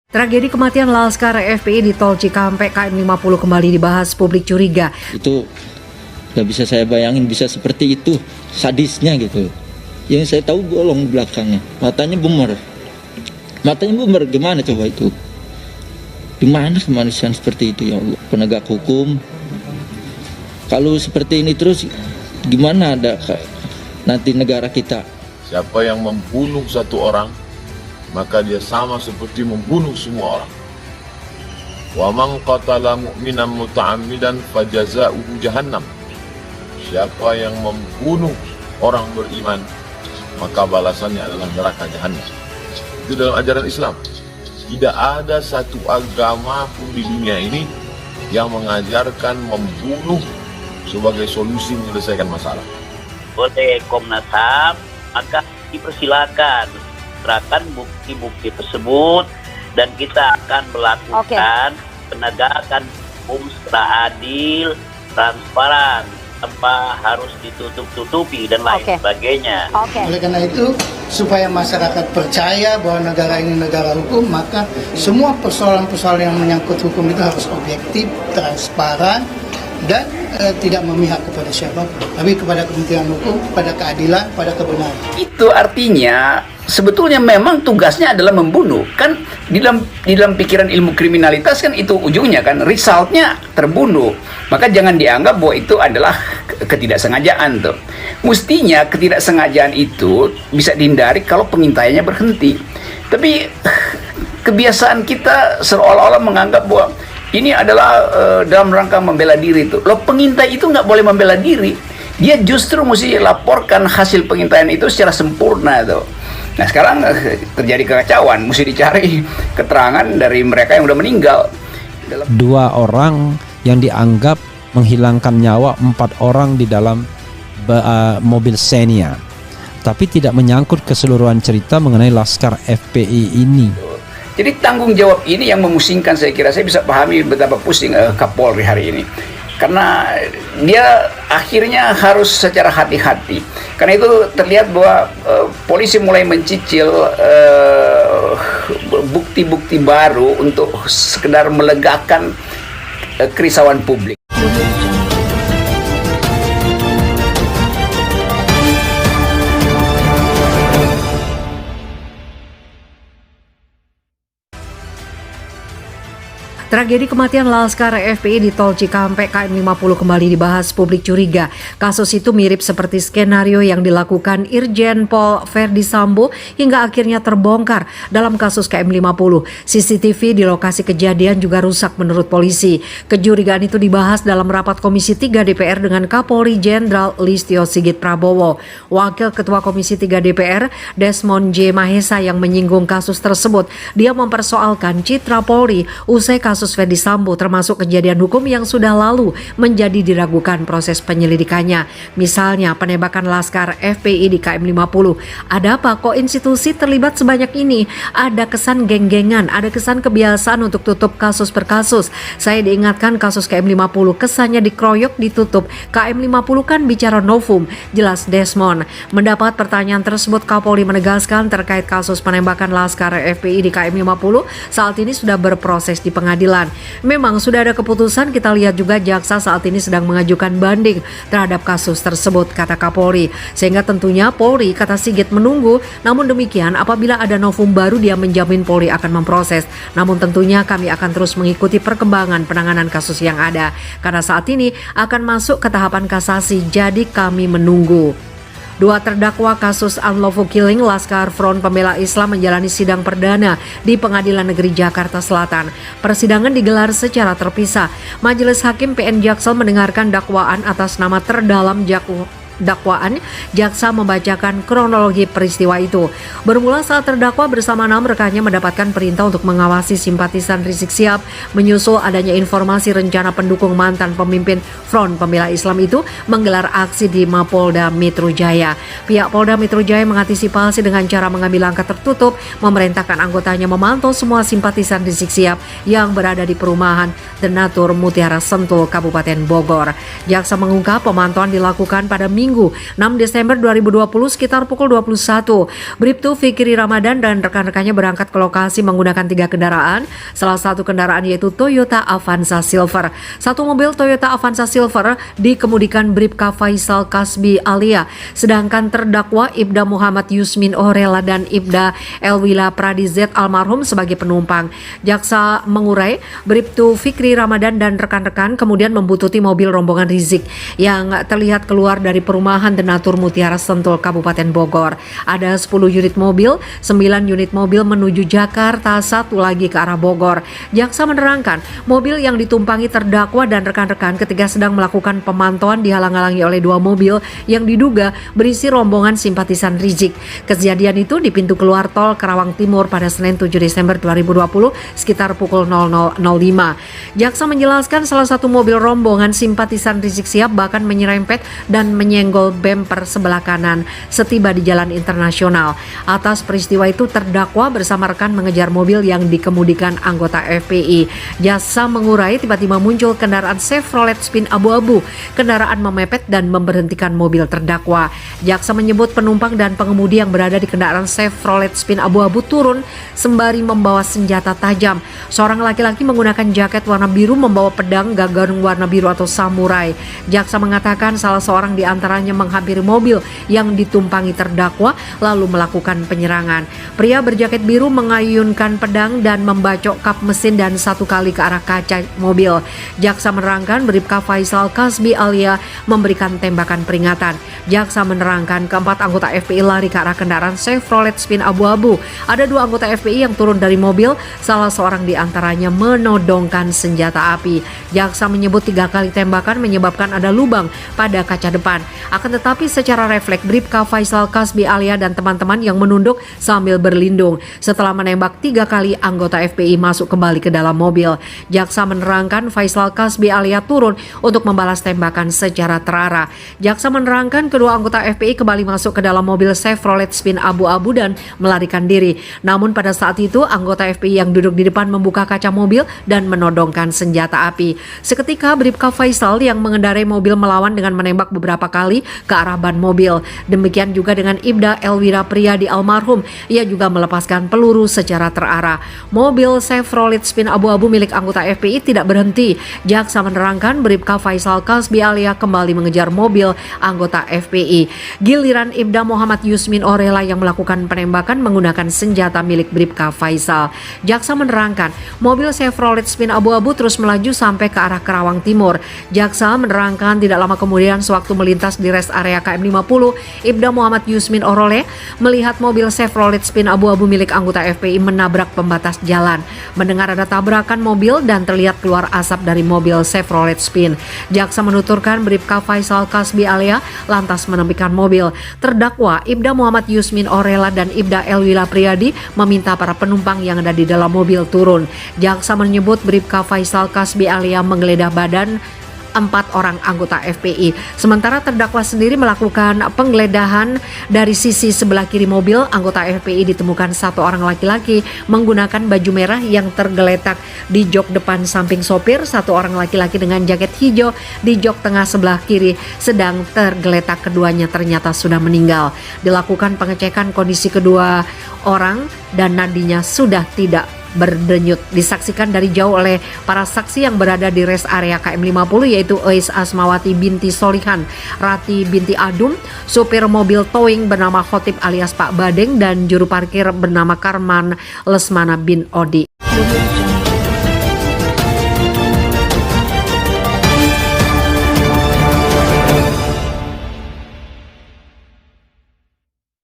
Tragedi kematian Laskar FPI di Tol Cikampek KM 50 kembali dibahas, publik curiga. Itu gak bisa saya bayangin bisa seperti itu, sadisnya gitu. Yang saya tahu bolong di belakangnya, matanya bumer. Gimana coba itu? Gimana kemanusiaan seperti itu, ya Allah? Penegak hukum, kalau seperti ini terus gimana ada nanti negara kita? Siapa yang membunuh satu orang, maka dia sama seperti membunuh semua orang. Wa man qatala mu'minan muta'ammidan fajaza'uhu jahannam. Siapa yang membunuh orang beriman, maka balasannya adalah neraka jahannam. Itu dalam ajaran Islam. Tidak ada satu agama pun di dunia ini yang mengajarkan membunuh sebagai solusi menyelesaikan masalah. Oleh Komnas HAM, maka dipersilakan serahkan bukti-bukti tersebut dan kita akan melakukan penegakan hukum secara adil, transparan, tanpa harus ditutup-tutupi dan lain sebagainya. Oleh karena itu, supaya masyarakat percaya bahwa negara ini negara hukum, maka semua persoalan-persoalan yang menyangkut hukum itu harus objektif, transparan, dan tidak memihak kepada siapapun, tapi kepada kementerian hukum, pada keadilan, pada kebenaran. Itu artinya sebetulnya memang tugasnya adalah membunuh. Kan di dalam pikiran ilmu kriminalitas kan itu ujungnya kan, resultnya terbunuh. Maka jangan dianggap bahwa itu adalah ketidaksengajaan tuh. Mestinya ketidaksengajaan itu bisa dihindari kalau pengintaiannya berhenti. Tapi kebiasaan kita seolah-olah menganggap bahwa ini adalah dalam rangka membela diri itu. Loh, pengintai itu nggak boleh membela diri. Dia justru mesti laporkan hasil pengintaian itu secara sempurna tuh. Nah sekarang terjadi kekacauan, mesti dicari keterangan dari mereka yang udah meninggal. 2 orang yang dianggap menghilangkan nyawa 4 orang di dalam mobil Xenia, tapi tidak menyangkut keseluruhan cerita mengenai Laskar FPI ini. Jadi tanggung jawab ini yang memusingkan, saya kira. Saya bisa pahami betapa pusing Kapolri hari ini, karena dia akhirnya harus secara hati-hati. Karena itu terlihat bahwa polisi mulai mencicil bukti-bukti baru untuk sekedar melegakan kerisauan publik. Tragedi kematian Laskar FPI di Tol Cikampek KM 50 kembali dibahas, publik curiga. Kasus itu mirip seperti skenario yang dilakukan Irjen Pol Verdi Sambo hingga akhirnya terbongkar dalam kasus KM 50. CCTV di lokasi kejadian juga rusak menurut polisi. Kecurigaan itu dibahas dalam rapat Komisi 3 DPR dengan Kapolri Jenderal Listio Sigit Prabowo. Wakil Ketua Komisi 3 DPR Desmond J. Mahesa yang menyinggung kasus tersebut. Dia mempersoalkan citra Polri usai kasus Verdi Sambo, termasuk kejadian hukum yang sudah lalu menjadi diragukan proses penyelidikannya. Misalnya penembakan Laskar FPI di KM 50. Ada apa kok institusi terlibat sebanyak ini? Ada kesan geng-gengan, ada kesan kebiasaan untuk tutup kasus per kasus. Saya diingatkan kasus KM 50 kesannya dikeroyok ditutup. KM 50 kan bicara novum, jelas Desmond. Mendapat pertanyaan tersebut, Kapolri menegaskan terkait kasus penembakan Laskar FPI di KM 50 saat ini sudah berproses di pengadilan. Memang sudah ada keputusan, kita lihat juga jaksa saat ini sedang mengajukan banding terhadap kasus tersebut, kata Kapolri. Sehingga tentunya Polri, kata Sigit, menunggu. Namun demikian apabila ada novum baru dia menjamin Polri akan memproses. Namun tentunya kami akan terus mengikuti perkembangan penanganan kasus yang ada. Karena saat ini akan masuk ke tahapan kasasi, jadi kami menunggu. 2 terdakwa kasus unlawful killing Laskar Front Pembela Islam menjalani sidang perdana di Pengadilan Negeri Jakarta Selatan. Persidangan digelar secara terpisah. Majelis Hakim PN Jaksel mendengarkan dakwaan atas nama terdalam dakwaan, jaksa membacakan kronologi peristiwa itu. Bermula saat terdakwa bersama 6 rekannya mendapatkan perintah untuk mengawasi simpatisan Rizik Syihab menyusul adanya informasi rencana pendukung mantan pemimpin Front Pembela Islam itu menggelar aksi di Mapolda Metro Jaya. Pihak Polda Metro Jaya mengantisipasi dengan cara mengambil langkah tertutup, memerintahkan anggotanya memantau semua simpatisan Rizik Syihab yang berada di perumahan Denatur Mutiara Sentul, Kabupaten Bogor. Jaksa mengungkap pemantauan dilakukan pada Minggu Minggu 6 Desember 2020 sekitar pukul 21. Bribtu Fikri Ramadan dan rekan-rekannya berangkat ke lokasi menggunakan 3 kendaraan. Salah satu kendaraan yaitu Toyota Avanza Silver. Satu mobil Toyota Avanza Silver dikemudikan Bribka Faisal Kasbi Alia, sedangkan terdakwa Ibda Muhammad Yusmin Orela dan Ibda Elwila Pradizet almarhum sebagai penumpang. Jaksa mengurai, Bribtu Fikri Ramadan dan rekan-rekan kemudian membututi mobil rombongan Rizik yang terlihat keluar dari perumahan Denatur Mutiara Sentul, Kabupaten Bogor. Ada 10 unit mobil, 9 unit mobil menuju Jakarta, 1 lagi ke arah Bogor. Jaksa menerangkan, mobil yang ditumpangi terdakwa dan rekan-rekan ketika sedang melakukan pemantauan dihalang-halangi oleh 2 mobil yang diduga berisi rombongan simpatisan Rizik. Kejadian itu di pintu keluar tol Karawang Timur pada Senin 7 Desember 2020 sekitar pukul 00.05. Jaksa menjelaskan salah satu mobil rombongan simpatisan Rizik Sihab bahkan menyerempet dan menyenggol bemper sebelah kanan setiba di jalan internasional. Atas peristiwa itu terdakwa bersama rekan mengejar mobil yang dikemudikan anggota FPI. Jaksa mengurai tiba-tiba muncul kendaraan Chevrolet Spin abu-abu. Kendaraan memepet dan memberhentikan mobil terdakwa. Jaksa menyebut penumpang dan pengemudi yang berada di kendaraan Chevrolet Spin abu-abu turun sembari membawa senjata tajam. Seorang laki-laki menggunakan jaket warna biru membawa pedang gagang warna biru atau samurai. Jaksa mengatakan salah seorang di antaranya menghampiri mobil yang ditumpangi terdakwa lalu melakukan penyerangan. Pria berjaket biru mengayunkan pedang dan membacok kap mesin dan 1 kali ke arah kaca mobil. Jaksa menerangkan Bribka Faisal Kasbi Alia memberikan tembakan peringatan. Jaksa menerangkan keempat anggota FPI lari ke arah kendaraan Chevrolet Spin abu-abu. Ada 2 anggota FPI yang turun dari mobil, salah seorang di antaranya menodongkan senjata api. Jaksa menyebut 3 kali tembakan menyebabkan ada lubang pada kaca depan. Akan tetapi secara refleks Bribka Faisal Kasbi Alia dan teman-teman yang menunduk sambil berlindung. Setelah menembak 3 kali, anggota FPI masuk kembali ke dalam mobil. Jaksa menerangkan Faisal Kasbi Alia turun untuk membalas tembakan secara terarah. Jaksa menerangkan kedua anggota FPI kembali masuk ke dalam mobil Chevrolet Spin abu-abu dan melarikan diri. Namun pada saat itu anggota FPI yang duduk di depan membuka kaca mobil dan menodongkan senjata api. Seketika Bribka Faisal yang mengendarai mobil melawan dengan menembak beberapa kali ke arah ban mobil. Demikian juga dengan Ibda Elwira Priyadi almarhum. Ia juga melepaskan peluru secara terarah. Mobil Chevrolet Spin abu-abu milik anggota FPI tidak berhenti. Jaksa menerangkan Bribka Faisal Kasbi Alia kembali mengejar mobil anggota FPI. Giliran Ibda Muhammad Yusmin Orela yang melakukan penembakan menggunakan senjata milik Bribka Faisal. Jaksa menerangkan mobil Chevrolet Spin abu-abu terus melaju sampai ke arah Karawang Timur. Jaksa menerangkan tidak lama kemudian sewaktu melintas di rest area KM 50, Ibda Muhammad Yusmin Orole melihat mobil Chevrolet Spin abu-abu milik anggota FPI menabrak pembatas jalan. Mendengar ada tabrakan mobil dan terlihat keluar asap dari mobil Chevrolet Spin. Jaksa menuturkan Bribka Faisal Kasbi Alia lantas menepikan mobil. Terdakwa Ibda Muhammad Yusmin Orela dan Ibda Elwila Priyadi meminta para penumpang yang ada di dalam mobil turun. Jaksa menyebut Bribka Faisal Kasbi Alia menggeledah badan 4 orang anggota FPI. Sementara terdakwa sendiri melakukan penggeledahan dari sisi sebelah kiri mobil. Anggota FPI ditemukan 1 orang laki-laki menggunakan baju merah yang tergeletak di jok depan samping sopir, 1 orang laki-laki dengan jaket hijau di jok tengah sebelah kiri, sedang tergeletak keduanya ternyata sudah meninggal. Dilakukan pengecekan kondisi kedua orang dan nadinya sudah tidak berdenyut. Disaksikan dari jauh oleh para saksi yang berada di rest area KM 50 yaitu Eis Asmawati binti Solihan, Rati binti Adum, supir mobil towing bernama Khotib alias Pak Badeng dan juru parkir bernama Karman Lesmana bin Odi.